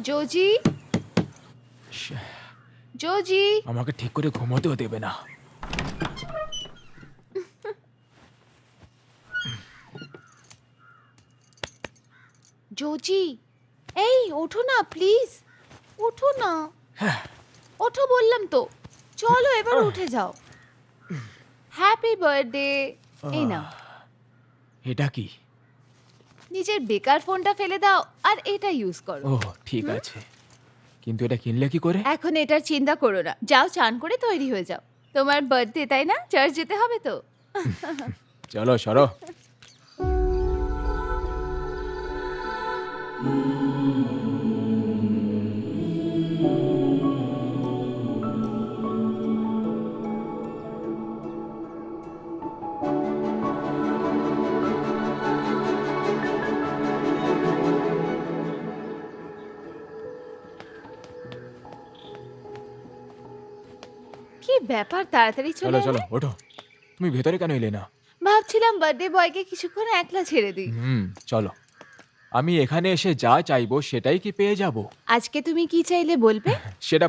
জোজি, জোজি। আমাকে ঠিক করে ঘুমোতেও দেবে না। জোজি, এই ওঠো না প্লিজ, ওঠো না। ওঠো বললাম তো। চলো এবার উঠে যাও। Happy birthday. এই নাও। এটা কি? নিজের বেকার ফোনটা ফেলে দাও আর এটা ইউজ করো। ও ঠিক আছে, কিন্তু এটা কিনলে কি করে? এখন এটার চিন্তা করো না, যাও চান করে তৈরি হয়ে যাও। তোমার বার্থডে তাই না, চার্চ যেতে হবে তো। চলো সরো। কি ব্যাপার, তাড়াতাড়ি চলো চলে চলো এলে? ওঠো। তুমি ভেতরে কেন এলে না? ভাবছিলাম বার্থডে বয়কে কিছুক্ষণ একলা ছেড়ে দিই। চলো। আমি এখানে এসে যা চাইবো সেটাই কি পেয়ে যাব? আজকে তুমি কি চাইলে বলবে? সেটা